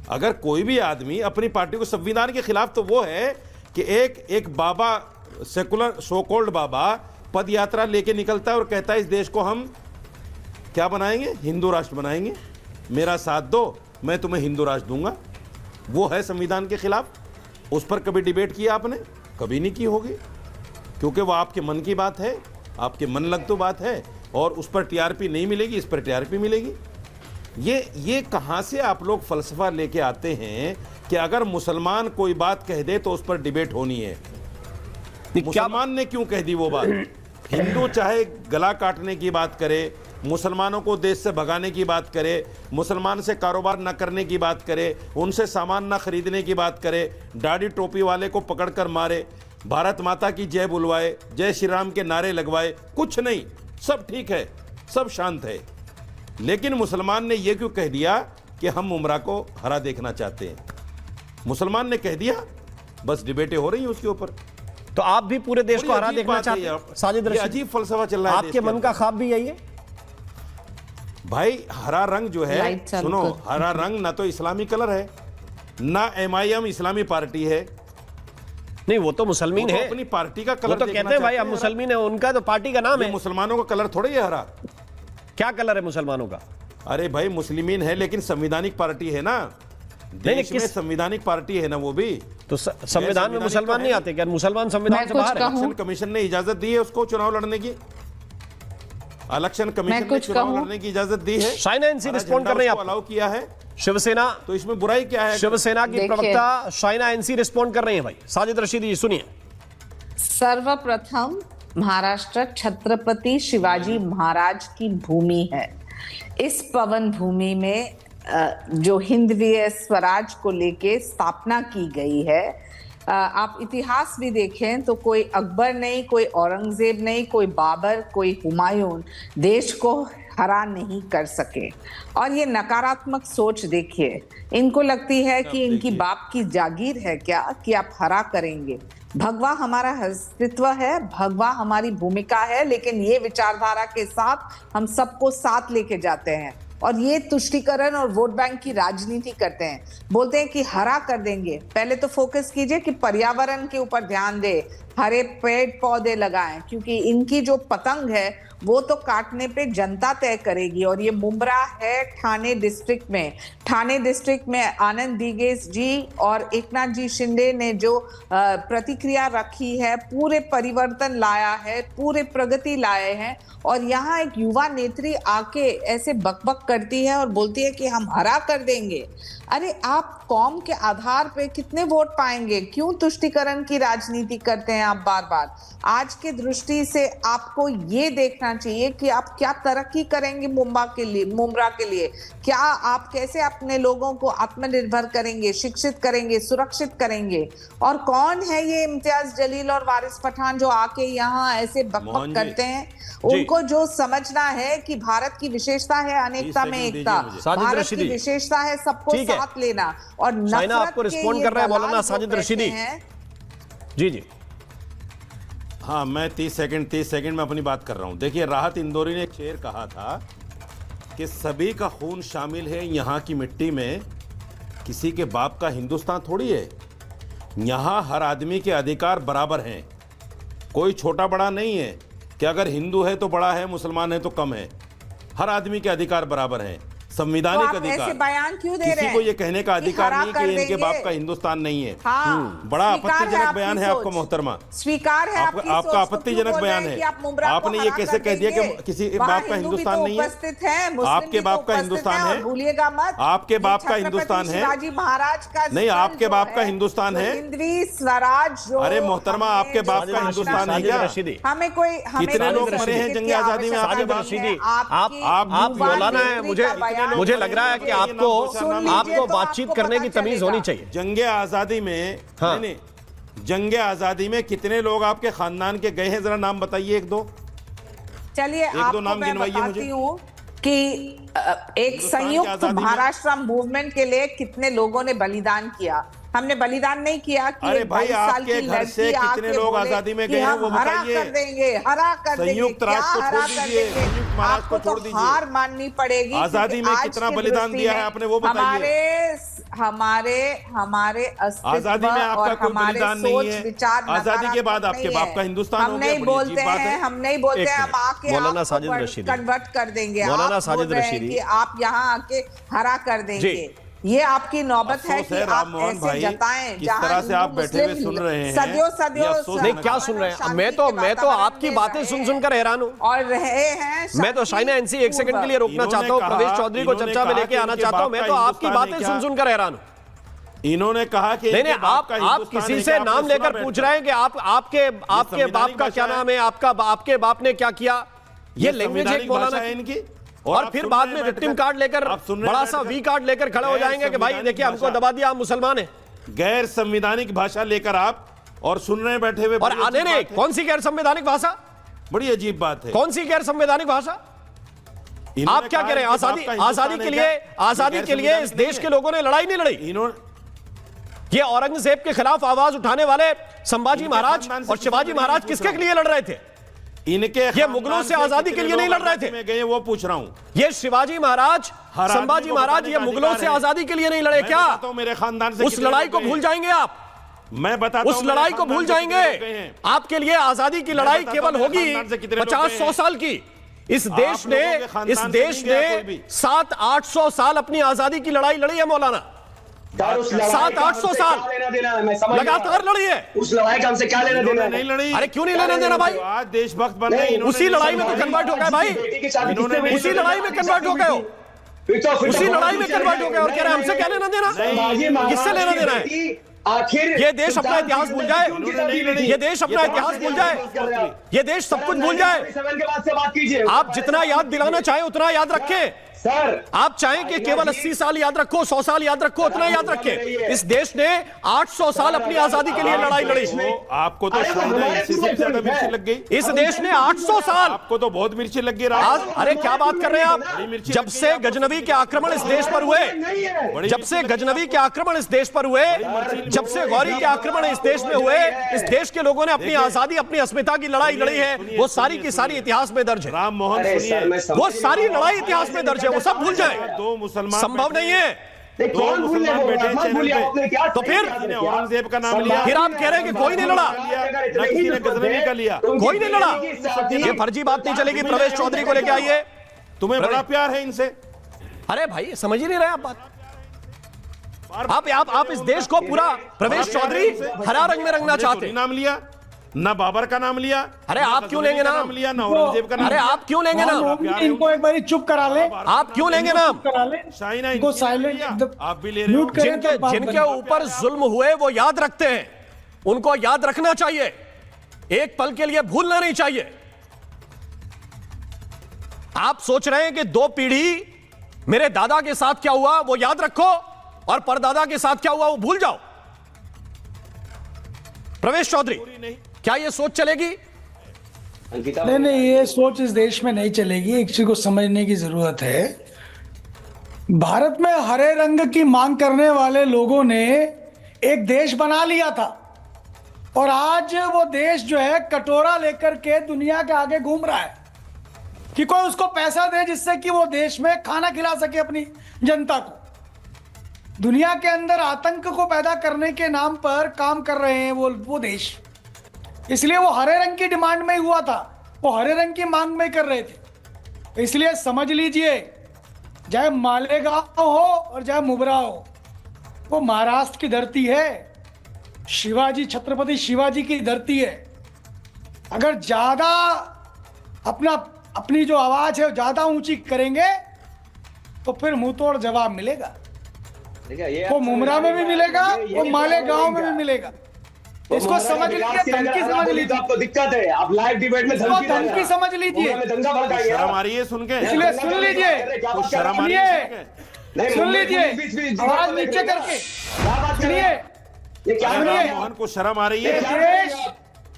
अगर कोई भी आदमी अपनी पार्टी को, संविधान के खिलाफ तो वो है कि एक बाबा, सेकुलर सो कॉल्ड बाबा, पद यात्रा लेके निकलता है और कहता है इस देश को हम क्या बनाएंगे? हिंदू राष्ट्र बनाएंगे, मेरा साथ दो, मैं तुम्हें हिंदू राष्ट्र दूंगा। वो है संविधान के खिलाफ। उस पर कभी डिबेट किया आपने? कभी नहीं की होगी, क्योंकि वो आपके मन की बात है, आपके मन लग तो बात है, और उस पर टीआरपी नहीं मिलेगी, इस पर टीआरपी मिलेगी। ये कहां से आप लोग फलसफा लेके आते हैं कि अगर मुसलमान कोई बात कह दे तो उस पर डिबेट होनी है? मुसलमान ने क्यों कह दी वो बात? हिंदू चाहे गला काटने की बात करे, मुसलमानों को देश से भगाने की बात करे, मुसलमान से कारोबार न करने की बात करे, उनसे सामान न खरीदने की बात करे, दाढ़ी टोपी वाले को पकड़कर मारे, भारत माता की जय बुलवाए, जय श्री राम के नारे लगवाए, कुछ नहीं, सब ठीक है, सब शांत है। लेकिन मुसलमान ने यह क्यों कह दिया कि हम उमरा को हरा देखना चाहते हैं? मुसलमान ने कह दिया, बस डिबेटें हो रही हैं उसके ऊपर। तो आप भी पूरे देश को हरा देखना चाहते हैं? साजिद रशीदी, अजीब फलसफा चल रहा है। आपके मन का ख्वाब भी यही है भाई? हरा रंग जो है, सुनो, हरा रंग ना तो इस्लामी कलर है, ना MIM इस्लामी पार्टी है। नहीं, वो तो मुसलमान है, अपनी पार्टी का कलर वो तो कहते हैं भाई हम मुसलमान है, उनका तो पार्टी का नाम है। मुसलमानों का कलर थोड़ा ही हरा। क्या कलर है मुसलमानों का? अरे भाई मुस्लिमीन है, लेकिन संवैधानिक पार्टी है ना, देश में संवैधानिक पार्टी है ना वो भी। तो संविधान में मुसलमान नहीं आते क्या? मुसलमान संविधान से बाहर है। इलेक्शन कमीशन ने इजाजत दी है उसको चुनाव लड़ने की, इलेक्शन कमीशन ने चुनाव लड़ने की इजाजत दी है। शाइना एनसी रिस्पॉन्ड कर रही है, अलाउ किया है शिवसेना, तो इसमें बुराई क्या है? शिवसेना की प्रवक्ता शाइना एनसी रिस्पॉन्ड कर रही है। भाई साजिद रशीदी जी सुनिए। सर्वप्रथम महाराष्ट्र छत्रपति शिवाजी महाराज की भूमि है। इस पवन भूमि में जो हिंदवी स्वराज को लेके स्थापना की गई है, आप इतिहास भी देखें तो कोई अकबर नहीं, कोई औरंगजेब नहीं, कोई बाबर, कोई हुमायूं देश को हरा नहीं कर सके। और ये नकारात्मक सोच देखिए, इनको लगती है कि इनकी बाप की जागीर है क्या कि आप हरा करेंगे। भगवा हमारा अस्तित्व है, भगवा हमारी भूमिका है, लेकिन ये विचारधारा के साथ हम सबको साथ लेके जाते हैं और ये तुष्टीकरण और वोट बैंक की राजनीति करते हैं। बोलते हैं कि हरा कर देंगे। पहले तो फोकस कीजिए कि पर्यावरण के ऊपर ध्यान दे, हरे पेड़ पौधे लगाएं, क्योंकि इनकी जो पतंग है वो तो काटने पे जनता तय करेगी। और ये मुमरा है ठाणे डिस्ट्रिक्ट में। ठाणे डिस्ट्रिक्ट में आनंद दिगेश जी और एकनाथ जी शिंदे ने जो प्रतिक्रिया रखी है, पूरे परिवर्तन लाया है, पूरे प्रगति लाए हैं। और यहाँ एक युवा नेत्री आके ऐसे बकबक करती है और बोलती है कि हम हरा कर देंगे। अरे आप कौम के आधार पे कितने वोट पाएंगे? क्यों तुष्टीकरण की राजनीति करते हैं आप बार बार? आज के दृष्टि से आपको ये देखना चाहिए कि आप क्या तरक्की करेंगे मुंबा के लिए, मुमरा के लिए। क्या आप कैसे अपने लोगों को आत्मनिर्भर करेंगे, शिक्षित करेंगे, सुरक्षित करेंगे? और कौन है ये इम्तियाज जलील और वारिस पठान जो आके यहाँ ऐसे बकबक करते हैं? उनको जो समझना है कि भारत की विशेषता है अनेकता में एकता, भारत की विशेषता है सबको साथ लेना। और साइना आपको रिस्पॉन्ड कर रहा है मौलाना साजिद रशीदी जी। जी हाँ, मैं 30 सेकंड में अपनी बात कर रहा हूं। देखिए, राहत इंदौरी ने एक शेर कहा था कि सभी का खून शामिल है यहाँ की मिट्टी में, किसी के बाप का हिंदुस्तान थोड़ी है। यहाँ हर आदमी के अधिकार बराबर हैं, कोई छोटा बड़ा नहीं है कि अगर हिंदू है तो बड़ा है, मुसलमान है तो कम है। हर आदमी के अधिकार बराबर हैं, संवैधानिक तो अधिकार। ऐसे बयान क्यों दे रहे किसी हैं? को ये कहने का अधिकार नहीं कि इनके बाप का हिंदुस्तान नहीं है। बड़ा आपत्तिजनक बयान है आपका मोहतरमा, स्वीकार है आपका आपत्तिजनक बयान है। आपने ये कैसे कह दिया कि किसी बाप का हिंदुस्तान नहीं है? आपके बाप का हिंदुस्तान है, भूलिएगा मत। आपके बाप का हिंदुस्तान है, शिवाजी महाराज का नहीं, आपके बाप का हिंदुस्तान है। हिंदवी स्वराज। अरे मोहतरमा, आपके बाप का हिंदुस्तान है क्या? हमें कोई कितने लोग मरे हैं जंग आजादी में? आप मौलाना है, मुझे लग रहा है कि आपको बातचीत करने की तमीज होनी चाहिए। जंगे आजादी में, हाँ। नहीं, जंगे आजादी में कितने लोग आपके खानदान के गए हैं? जरा नाम बताइए एक दो। चलिए आपको मैं बताती हूँ कि एक संयुक्त महाराष्ट्र मूवमेंट के लिए कितने लोगों ने बलिदान किया। हमने बलिदान नहीं किया कि अरे भाई, आपके घर से कितने लोग आजादी में गए हैं वो बताइए। हरा कर देंगे, संयुक्त राष्ट्र को छोड़ दीजिए, संयुक्त महाराष्ट्र को छोड़ दीजिए। हार माननी पड़ेगी। आजादी में कितना बलिदान दिया है आपने वो बताइए। हमारे आजादी में आपका कोई बलिदान नहीं है। आजादी के बाद आपके बाप का हिंदुस्तान हम नहीं बोलते हैं, हम आके मौलाना साजिद रशीदी कन्वर्ट कर देंगे। मौलाना साजिद रशीदी, आप यहाँ आके हरा कर देंगे। ये आपकी नौबत है कि आप ऐसे जताएं। किस तरह से आप बैठे हुए सुन रहे हैं? सदियों नहीं, क्या सुन रहे हैं? मैं तो आपकी बातें सुनकर हैरान हूँ। और रहे हैं, मैं तो शाइना एनसी एक सेकंड के लिए रोकना चाहता हूँ, प्रवेश चौधरी को चर्चा में लेके आना चाहता हूँ। मैं तो आपकी बातें सुनकर हैरान हूँ। इन्होंने कहा कि नहीं, आप किसी से नाम लेकर पूछ रहे हैं कि आपके बाप का क्या नाम है, आपके बाप ने क्या किया? ये लैंग्वेज एक मौलाना है इनकी। और फिर बाद में विक्टिम कार्ड लेकर, बड़ा सा वी कार्ड लेकर खड़े हो जाएंगे कि भाई देखिए हमको दबा दिया, हम मुसलमान हैं। गैर संवैधानिक भाषा लेकर आप और सुन रहे बैठे हुए। और नहीं, कौन सी गैर संवैधानिक भाषा? बड़ी अजीब बात है। कौन सी गैर संवैधानिक भाषा? आप क्या कह रहे हैं? आजादी के लिए इस देश के लोगों ने लड़ाई नहीं लड़ी। ये औरंगजेब के खिलाफ आवाज उठाने वाले संभाजी महाराज और शिवाजी महाराज किसके लिए लड़ रहे थे? ये मुगलों से आजादी के लिए नहीं लड़ रहे थे। मैं गए वो पूछ रहा हूं। ये शिवाजी महाराज, संभाजी महाराज ये मुगलों से आजादी के लिए नहीं लड़े क्या? मेरे खानदान से उस लड़ाई को भूल जाएंगे आप? मैं बताता हूं, उस लड़ाई को भूल जाएंगे? आपके लिए आजादी की लड़ाई केवल होगी 50-100 साल की। इस देश ने 700-800 साल अपनी आजादी की लड़ाई लड़ी है मौलाना। 700-800 साल लगातार लड़ी है। उस लड़ाई का हमसे क्या लेना देना? नहीं लड़ी। अरे क्यों नहीं लेना देना भाई? आज देशभक्त बन रहे हैं। उसी लड़ाई में तो कन्वर्ट हो गए भाई। उसी लड़ाई में कन्वर्ट हो गए हो, उसी लड़ाई में कन्वर्ट हो गए और कह रहे हैं हमसे क्या लेना देना? किससे लेना देना है? आखिर ये देश अपना इतिहास भूल जाए, ये देश अपना इतिहास भूल जाए, ये देश सब कुछ भूल जाए। आप जितना याद दिलाना चाहे उतना याद रखें। सर, आप चाहें कि केवल 80 साल याद रखो, 100 साल याद रखो, उतना याद रखें। इस देश ने 800 साल अपनी आजादी के लिए लड़ाई लड़ी। आपको तो ज्यादा मिर्ची लग गई। इस देश ने 800 साल, आपको तो बहुत मिर्ची लग गई। अरे क्या बात कर रहे हैं आप? जब से गजनवी के आक्रमण इस देश पर हुए, जब से गजनवी के आक्रमण इस देश पर हुए, जब से गौरी के आक्रमण इस देश में हुए, इस देश के लोगों ने अपनी आजादी, अपनी अस्मिता की लड़ाई लड़ी है। वो सारी की सारी इतिहास में दर्ज है। राम मोहन सुनिए, वो सारी लड़ाई इतिहास में दर्ज है, वो सब भूल जाए। दो मुसलमान संभव नहीं है। नहीं, कौन भूलने मुसलमान बोल रहा बैठे है? मत चैनल भूलिए, पे। आपने क्या तो फिर सही किसी ने किया? औरंगजेब का नाम लिया, फिर आप कह रहे हैं कि कोई नहीं लड़ा, किसी ने गजनवी का लिया, कोई नहीं लड़ा। ये फर्जी बात नहीं चलेगी। प्रवेश चौधरी को लेके आइए। तुम्हें बड़ा प्यार है इनसे। अरे भाई समझ ही नहीं रहे आप बात। आप इस देश को पूरा प्रवेश चौधरी हरा रंग में रंगना चाहते हैं। नाम लिया ना, बाबर का नाम लिया। अरे आप क्यों लेंगे नाम लिया ना, औरंगजेब का नाम। अरे आप क्यों लेंगे नाम? इनको एक बार चुप करा ले। आप क्यों लेंगे नाम? करा ले शाइना इनको इनकी साइलेंट आप भी ले रहे हो। जिनके ऊपर जुल्म हुए वो याद रखते हैं, उनको याद रखना चाहिए, एक पल के लिए भूलना नहीं चाहिए। आप सोच रहे हैं कि 2 पीढ़ी मेरे दादा के साथ क्या हुआ वो याद रखो और परदादा के साथ क्या हुआ वो भूल जाओ। प्रवेश चौधरी, क्या ये सोच चलेगी? नहीं, ये सोच इस देश में नहीं चलेगी। एक चीज को समझने की जरूरत है। भारत में हरे रंग की मांग करने वाले लोगों ने एक देश बना लिया था और आज वो देश जो है कटोरा लेकर के दुनिया के आगे घूम रहा है कि कोई उसको पैसा दे जिससे कि वो देश में खाना खिला सके अपनी जनता को। दुनिया के अंदर आतंक को पैदा करने के नाम पर काम कर रहे हैं वो देश। इसलिए वो हरे रंग की डिमांड में ही हुआ था, वो हरे रंग की मांग में कर रहे थे। इसलिए समझ लीजिए, चाहे मालेगांव हो और चाहे मुबरा हो, वो महाराष्ट्र की धरती है, शिवाजी छत्रपति शिवाजी की धरती है। अगर ज्यादा अपनी जो आवाज है ज्यादा ऊंची करेंगे तो फिर मुंह तोड़ जवाब मिलेगा। वो मुमरा में भी मिलेगा, वो मालेगांव में भी मिलेगा। इसको समझ लीजिए, धमकी समझ लीजिए। आपको दिक्कत है, आप लाइव डिबेट में धमकी समझ लीजिए। दंगा भड़काएंगे। शर्म आ रही है सुन के? इसलिए सुन लीजिए, शर्म आ रही है? सुन लीजिए, आवाज नीचे करके सुनिए। मोहन को शर्म आ रही है?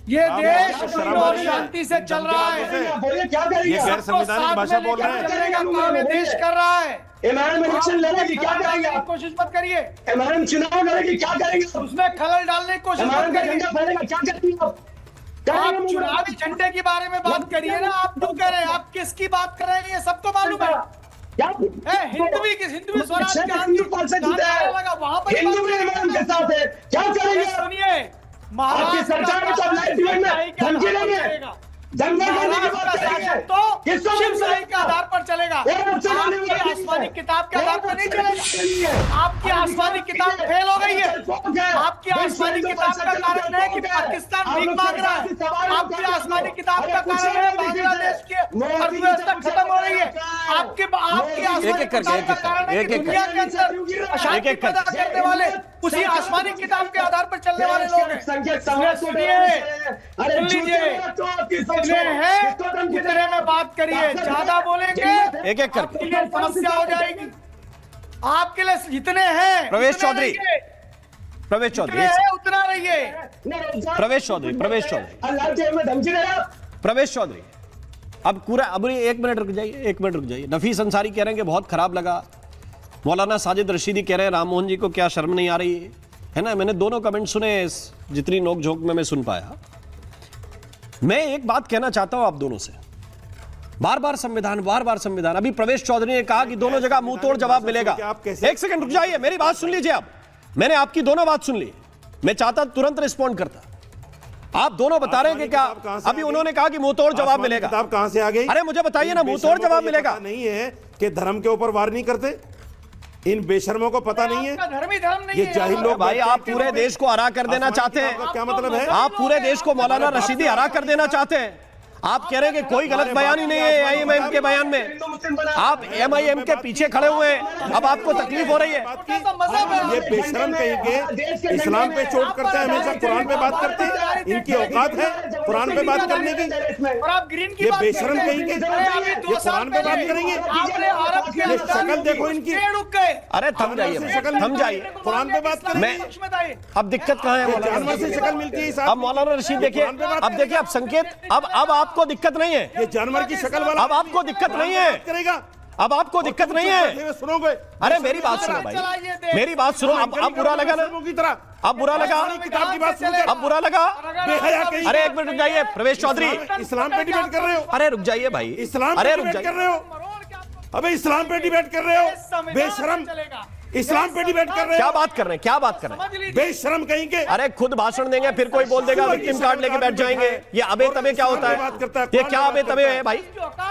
ये देश और शांति से चल रहा है। क्या करेंगे? ये गैर संवैधानिक भाषा बोल रहे हैं। चलेगा काम ये देश कर रहा है। एमआरएम इलेक्शन लड़ेगी, क्या करेंगे आप? कोशिश मत करिए। एमआरएम चुनाव लड़ेगी, क्या करेंगे? उसमें खलल डालने की कोशिश मत एमआरएम का करिए। झंडा फहरेगा, क्या करेंगे आप? आप चुनावी झंडे के बारे में बात करिए ना। आप क्यों कर रहे हैं? आप किसकी बात कर रहे हैं? ये सबको मालूम है। हिंदवी स्वराज के वहां पर हिंदू भी एमआरएम के साथ है, क्या करेंगे? सुनिए, आपकी सरकार में सब लाइव डिबेट में धमकी देंगे, दंगा करने की बात करेंगे तो शिवशाही के आधार पर चलेगा। आपकी आसमानी किताब के आधार पर नहीं चलेगा। आपकी आसमानी किताब फेल हो गई है। आपकी आसमानी किताब का कारण है कि पाकिस्तान भीख मांग रहा है। आपकी आसमानी किताब का कारण है बांग्लादेश की अर्थव्यवस्था खत्म हो रही है। आपकी आसमानी किताब का कारण है कि दुनिया के अंदर अशांति पैदा करने वाले उसी आसमानी किताब के आधार पर चलने वाले लोग हैं। सुन लीजिए, उतने में बात करिए, ज्यादा बोलेंगे एक करके समस्या हो जाएगी। आपके लिए जितने हैं प्रवेश चौधरी, प्रवेश चौधरी उतना रहिए। प्रवेश चौधरी, प्रवेश चौधरी, अब पूरा अब 1 मिनट रुक जाइए, 1 मिनट रुक जाइए। नफीस अंसारी कह रहे हैं कि बहुत खराब लगा। मौलाना साजिद रशीदी कह रहे हैं राम मोहन जी को क्या शर्म नहीं आ रही है ना। मैंने दोनों कमेंट सुने, जितनी नोक झोंक में मैं सुन पाया। मैं एक बात कहना चाहता हूं आप दोनों से, बार बार संविधान, बार बार संविधान। अभी प्रवेश चौधरी ने कहा कि दोनों जगह मुंह तोड़ जवाब मिलेगा। 1 सेकंड रुक जाइए, मेरी बात सुन लीजिए। आप, मैंने आपकी दोनों बात सुन ली, मैं चाहता तुरंत रिस्पॉन्ड करता। आप दोनों बता रहे हैं कि क्या अभी उन्होंने कहा कि मुंह तोड़ जवाब मिलेगा। किताब कहां से आ गई? अरे मुझे बताइए ना, मुंह तोड़ जवाब मिलेगा। नहीं है कि धर्म के ऊपर वार नहीं करते? इन बेशर्मों को पता नहीं है? धर्म नहीं ये जाहिल लोग भाई, आप पूरे देश को हरा कर देना चाहते हैं। क्या मतलब है? आप पूरे देश को मौलाना रशीदी हरा कर देना चाहते हैं। आप कह रहे हैं कि कोई गलत बयान ही नहीं है एमआईएम के बयान में। आप एमआईएम के पीछे खड़े हुए हैं, अब आपको तकलीफ हो रही है। ये बेशरम कहीं के इस्लाम पे चोट करते हैं, हमेशा कुरान पे बात करते हैं। इनकी औकात है कुरान पे बात करने की? ये बेशरम कहीं के ये कुरान पे बात करेंगे? ये शक्ल देखो इनकी। अरे थम जाइए, थम जाइए, कुरान पे बात करेंगे। अब दिक्कत कहाँ है? जानवर से शक्ल मिलती है। अब मौलाना रशीद देखिए, अब देखिए, अब संकेत, अब आपको दिक्कत नहीं है। ये जानवर की शक्ल वाला अब आपको दिक्कत नहीं है करेगा। अब आपको दिक्कत नहीं है। सुनोगे? अरे मेरी बात सुनो भाई, मेरी बात सुनो। अब बुरा लगा ना? अब बुरा लगा? किताब की बात सुन, अब बुरा लगा? अरे 1 मिनट रुक जाइए प्रवेश चौधरी। इस्लाम पे डिबेट कर रहे हो? अरे रुक जाइए भाई, इस्लाम पे डिबेट कर रहे हो? अबे इस्लाम पे डिबेट कर रहे हो? बेशरम, इस्लाम पे डिबेट कर रहे क्या हो? बात कर रहे हैं, क्या बात कर रहे हैं? बेशरम कहेंगे। अरे खुद भाषण देंगे फिर कोई बोल देगा विक्टिम कार्ड लेके बैठ जाएंगे। ये अबे तबे क्या होता है? ये क्या अबे तबे है भाई?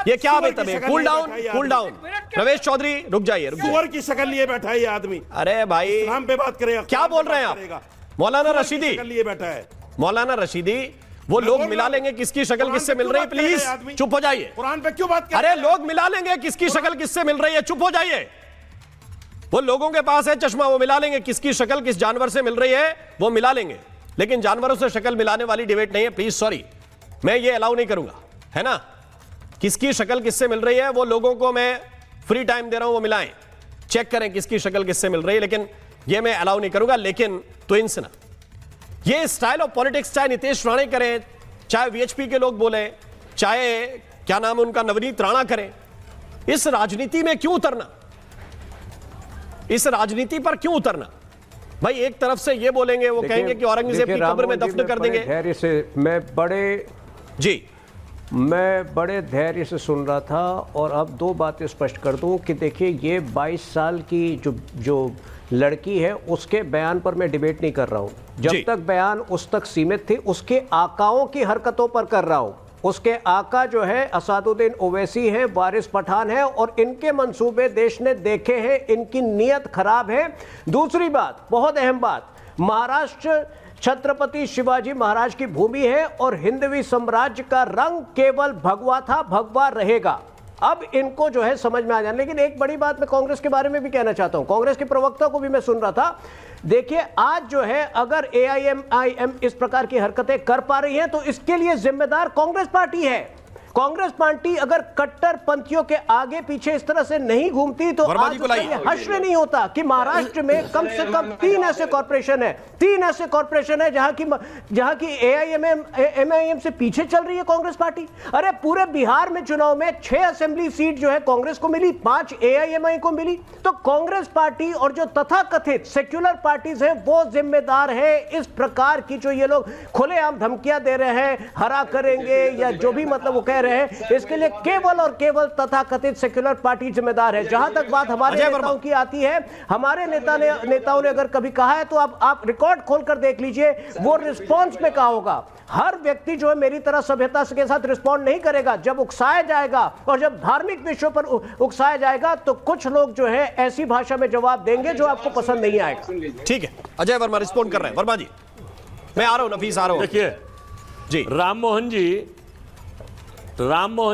ये क्या अबे तबे? Cool down, cool down. Ramesh Chaudhary रुक जाइए, रुक जाइए। सुअर की शक्ल लिए बैठा है ये आदमी। अरे भाई इस्लाम पे बात करेगा, क्या बोल रहे हैं आप? मौलाना रशीदी लिए बैठा है। मौलाना रशीदी, वो लोग मिला लेंगे किसकी शक्ल किससे मिल रही है, प्लीज चुप हो जाइए। कुरान पे क्यों बात कर? अरे लोग मिला लेंगे किसकी शक्ल किससे मिल रही है, चुप हो जाइए। वो लोगों के पास है चश्मा, वो मिला लेंगे किसकी शक्ल किस जानवर से मिल रही है, वो मिला लेंगे। लेकिन जानवरों से शक्ल मिलाने वाली डिबेट नहीं है, प्लीज सॉरी, मैं ये अलाउ नहीं करूंगा, है ना। किसकी शक्ल किससे मिल रही है वो लोगों को मैं फ्री टाइम दे रहा हूं, वो मिलाएं, चेक करें किसकी शक्ल किससे मिल रही है, लेकिन ये मैं अलाउ नहीं करूंगा। लेकिन ट्विंस ना, ये स्टाइल ऑफ पॉलिटिक्स चाहे नीतीश राणे करें, चाहे वीएचपी के लोग बोले, चाहे क्या नाम है उनका नवनीत राणा करें, इस राजनीति में क्यों उतरना? इस राजनीति पर क्यों उतरना? भाई एक तरफ से ये बोलेंगे, वो कहेंगे कि औरंगजेब की कब्र में दफन कर देंगे। धैर्य से मैं बड़े धैर्य से सुन रहा था और अब दो बातें स्पष्ट कर दूं कि देखिए ये 22 साल की जो लड़की है उसके बयान पर मैं डिबेट नहीं कर रहा हूं। जब तक बयान उस तक सीमित थी, उसके आकाओं की हरकतों पर कर रहा हूं। उसके आका जो है असदुद्दीन ओवैसी हैं, वारिस पठान है, और इनके मंसूबे देश ने देखे हैं, इनकी नीयत खराब है। दूसरी बात, बहुत अहम बात, महाराष्ट्र छत्रपति शिवाजी महाराज की भूमि है और हिंदवी साम्राज्य का रंग केवल भगवा था, भगवा रहेगा। अब इनको जो है समझ में आ जाए। लेकिन एक बड़ी बात मैं कांग्रेस के बारे में भी कहना चाहता हूं, कांग्रेस के प्रवक्ता को भी मैं सुन रहा था। देखिए आज जो है अगर AIMIM इस प्रकार की हरकतें कर पा रही है तो इसके लिए जिम्मेदार कांग्रेस पार्टी है। कांग्रेस पार्टी अगर कट्टरपंथियों के आगे पीछे इस तरह से नहीं घूमती तो आज हश्र नहीं होता कि महाराष्ट्र में कम से कम 3 ऐसे कॉर्पोरेशन है, 3 ऐसे कॉर्पोरेशन है जहां की AIMIM से पीछे चल रही है कांग्रेस पार्टी। अरे पूरे बिहार में चुनाव में 6 असेंबली सीट जो है कांग्रेस को मिली, 5 AIMI को मिली। तो कांग्रेस पार्टी और जो तथाकथित सेक्युलर पार्टीज है वो जिम्मेदार है इस प्रकार की जो ये लोग खुलेआम धमकियां दे रहे हैं, हरा करेंगे या जो भी मतलब वो कह रहे हैं, इसके लिए केवल और केवल तथाकथित सेक्युलर पार्टी जिम्मेदार है। जहां तक बात हमारे नेताओं की आती है, हमारे नेताओं ने अगर कभी कहा है तो आप रिकॉर्ड खोलकर देख लीजिए, वो रिस्पॉन्स में कहा होगा। हर व्यक्ति जो है मेरी तरह सभ्यता के साथ रिस्पॉन्ड नहीं करेगा। जब उकसाया जाएगा और जब धार्मिक विषयों पर उकसाया जाएगा तो कुछ लोग जो है ऐसी भाषा में जवाब देंगे जो आपको पसंद नहीं आएगा। ठीक है, अजय वर्मा रिस्पॉन्ड कर रहे हैं। वर्मा जी मैं आ रहा हूं, नफीस आ रहा हूं। देखिए जी, राम मोहन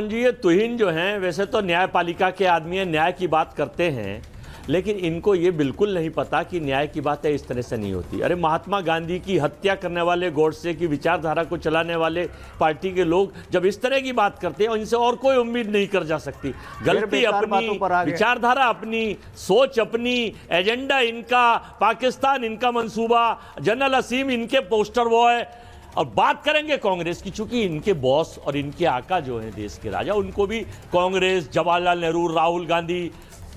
जी ये तुहिन जो हैं वैसे तो न्यायपालिका के आदमी हैं, न्याय की बात करते हैं, लेकिन इनको ये बिल्कुल नहीं पता कि न्याय की बातें इस तरह से नहीं होती। अरे महात्मा गांधी की हत्या करने वाले, गोडसे की विचारधारा को चलाने वाले पार्टी के लोग जब इस तरह की बात करते हैं, इनसे और कोई उम्मीद नहीं कर जा सकती। गलती अपनी, विचारधारा अपनी, सोच अपनी, एजेंडा इनका, पाकिस्तान इनका मंसूबा, जनरल असीम इनके पोस्टर बॉय। और बात करेंगे कांग्रेस की, चूंकि इनके बॉस और इनके आका जो हैं देश के राजा, उनको भी कांग्रेस, जवाहरलाल नेहरू, राहुल गांधी,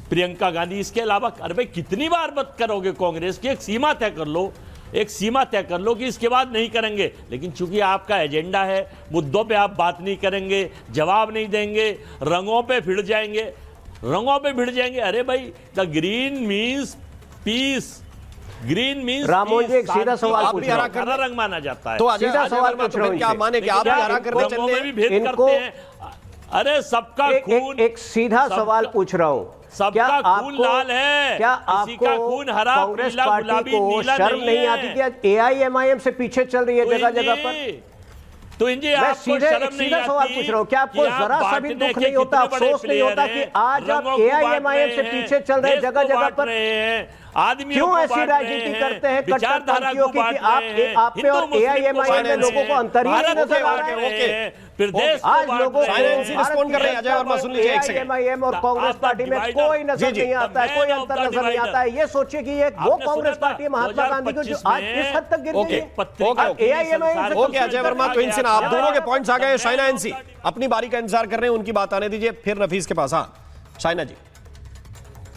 प्रियंका गांधी, इसके अलावा अरे भाई कितनी बार बात करोगे कांग्रेस की? एक सीमा तय कर लो, एक सीमा तय कर लो कि इसके बाद नहीं करेंगे। लेकिन चूंकि आपका एजेंडा है, मुद्दों पे आप बात नहीं करेंगे, जवाब नहीं देंगे, रंगों पे भिड़ जाएंगे। अरे भाई the green means peace, green means Ramohan ji एक सीधा सवाल पूछ रहा हूं, हरा रंग माना जाता है। तो सीधा सवाल पूछ रहा हूं, क्या माने कि आप हरा करने रंगों में भी भेद इनको करते हैं? अरे सबका खून, एक सीधा सवाल पूछ रहा हूं, सबका खून लाल है, क्या किसी का खून हरा, कांग्रेस पीला, पार्टी गुलाबी, को नीला शर्म नहीं है। आती कि AIMIM से पीछे चल रही है जगह जगह पर? तो इंजी मैं आपको सीधे शर्म एक नहीं सीधा सवाल आती पूछ रहा हूं, क्या आपको कि आप जरा सा भी बांटने दुख के नहीं होता, कितने बड़े अफसोस नहीं होता प्लेयर कि हैं, आज आप रंगों को बांट AIMIM से रहे हैं, पीछे चल रहे हैं, देश जगह को जगह बांट पर? रहे हैं, आदमियों क्यों को ऐसी बांट राजनीति रहे करते हैं विचारधारा कट्टरपंथियों को की बांट कि रहे हैं, आप पे और हिंदू मुस्लिम को AIMIM में लोगों को अंतर ही नहीं भारत नजर को आ बांट रहा रहे है। हैं, फिर देश को आज बांट लोगों रहे हैं। रिस्पॉन्ड कर रहे हैं, अजय वर्मा सुन लीजिए एक सेकंड। AIMIM और कांग्रेस पार्टी में कोई नजर नहीं आता है, कोई अंतर नजर नहीं आता है। ये सोचिए कि ये वो कांग्रेस पार्टी है महात्मा गांधी को जो आज इस हद तक गिर गई है। AIMIM ओके अजय वर्मा, तो इनसे आप दोनों के पॉइंट्स आ गए। शाइना एनसी अपनी बारी का इंतजार कर रहे हैं, उनकी बात आने दीजिए, फिर नफीस के पास। हाँ शाइना जी।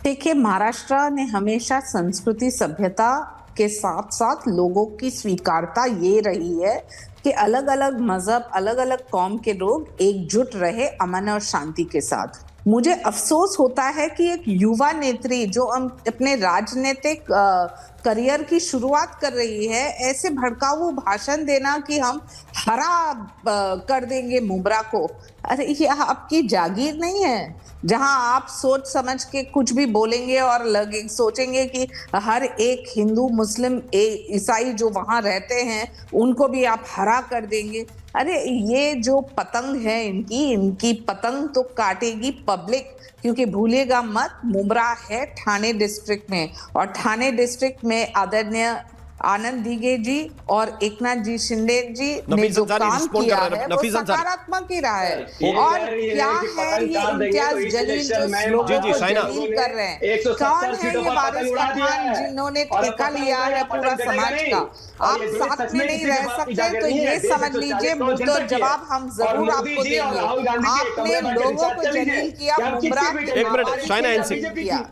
देखिए, महाराष्ट्र ने हमेशा संस्कृति सभ्यता के साथ साथ लोगों की स्वीकारता ये रही है कि अलग अलग मजहब, अलग अलग कौम के लोग एकजुट रहे अमन और शांति के साथ। मुझे अफसोस होता है कि एक युवा नेत्री जो अपने राजनीतिक करियर की शुरुआत कर रही है, ऐसे भड़काऊ भाषण देना कि हम हरा कर देंगे मुमरा को। अरे ये आपकी जागीर नहीं है जहां आप सोच समझ के कुछ भी बोलेंगे और सोचेंगे कि हर एक हिंदू मुस्लिम ईसाई जो वहां रहते हैं उनको भी आप हरा कर देंगे। अरे ये जो पतंग है इनकी पतंग तो काटेगी पब्लिक, क्योंकि भूलिएगा मत मुमरा है ठाणे डिस्ट्रिक्ट में, और ठाणे डिस्ट्रिक्ट में आदरणीय आनंद दीगे जी और एकनाथ जी शिंदे जी ने जो काम किया है वो सकारात्मक ही रहा है। और क्या है ये इम्तियाज जलील जो लोगों को जलील कर रहे हैं, कौन है ये वारिस खान जिन्होंने ठेका लिया है पूरा समाज का? आप साथ में नहीं रह सकते तो ये समझ लीजिए मुंह तो जवाब हम जरूर आपको देंगे। आपने लोगों को जलील किया, मुमरा किया।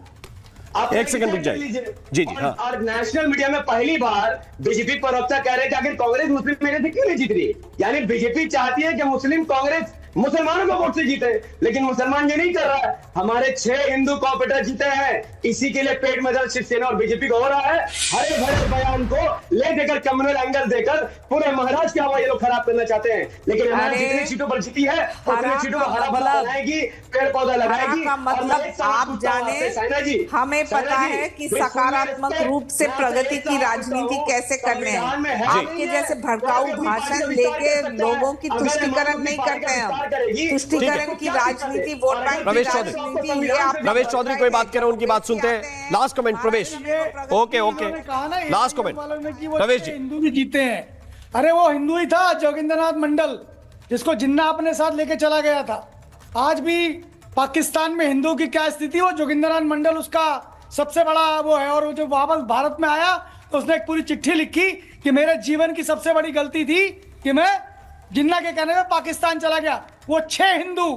आप एक सेकंड रुक जाइए। जी हाँ। और नेशनल मीडिया में पहली बार बीजेपी प्रवक्ता कह रहे हैं कि आखिर कांग्रेस मुस्लिम मेरे से क्यों नहीं जीत रही है? यानी बीजेपी चाहती है कि मुस्लिम कांग्रेस मुसलमानों को वोट से जीते, लेकिन मुसलमान ये नहीं कर रहा है। हमारे 6 हिंदू कॉर्पोरेटर जीते हैं, इसी के लिए पेट में दर्द शिवसेना और बीजेपी को हो रहा है। हरे भरे बयान को ले देकर कम्युनल एंगल देकर पूरे महाराष्ट्र की हवा ये लोग खराब करना चाहते हैं। लेकिन हमारी जितनी सीटों पर जीती है उतनी सीटों को हरा भरा बनाएगी, पेड़ पौधा लगाएगी। मतलब आप जाने, हमें पता है कि सकारात्मक रूप से प्रगति की राजनीति कैसे करने हैं। आपके जैसे भड़काऊ भाषण लेके लोगों की तुष्टीकरण नहीं करते हैं। तुष्टीकरण की राजनीति, वोट बैंक की राजनीति। प्रवेश चौधरी कोई बात कह रहे हैं, उनकी बात सुनते हैं। लास्ट कमेंट प्रवेश। ओके लास्ट कमेंट प्रवेश जी। हिंदू भी जीते हैं। अरे वो हिंदू ही था जोगिंद्रनाथ मंडल, जिसको जिन्ना अपने साथ लेके चला गया था। आज भी पाकिस्तान में हिंदू की क्या स्थिति, वो जोगिंद्रनाथ मंडल उसका सबसे बड़ा वो है। और जब वापस भारत में आया तो उसने एक पूरी चिट्ठी लिखी कि मेरे जीवन की सबसे बड़ी गलती थी कि मैं जिन्ना के कहने में पाकिस्तान चला गया। वो 6 हिंदू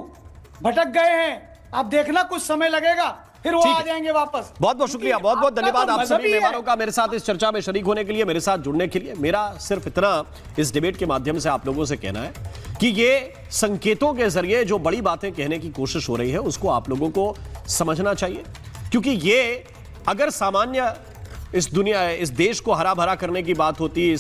भटक गए हैं, आप देखना कुछ समय लगेगा, फिर वो आ जाएंगे वापस। बहुत बहुत शुक्रिया, बहुत बहुत धन्यवाद आप सभी मेहमानों का मेरे साथ इस चर्चा में शरीक होने के लिए, मेरे साथ जुड़ने के लिए। मेरा सिर्फ इतना इस डिबेट के माध्यम से आप लोगों से कहना है कि ये संकेतों के जरिए जो बड़ी बातें कहने की कोशिश हो रही है उसको आप लोगों को समझना चाहिए, क्योंकि ये अगर सामान्य इस दुनिया, इस देश को हरा भरा करने की बात होती,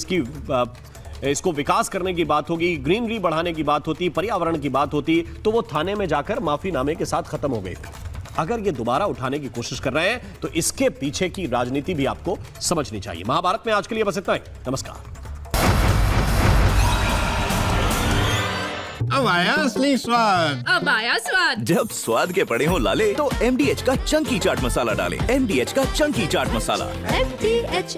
इसको विकास करने की बात होगी, ग्रीनरी बढ़ाने की बात होती, पर्यावरण की बात होती, तो वो थाने में जाकर माफीनामे के साथ खत्म हो गई थी। अगर ये दोबारा उठाने की कोशिश कर रहे हैं तो इसके पीछे की राजनीति भी आपको समझनी चाहिए। महाभारत में आज के लिए बस इतना ही। नमस्कार। अब आया असली स्वाद। अब आया स्वाद। जब स्वाद के पड़े हो लाले तो MDH का चंकी चाट मसाला डालें। MDH का चंकी चाट मसाला। MDH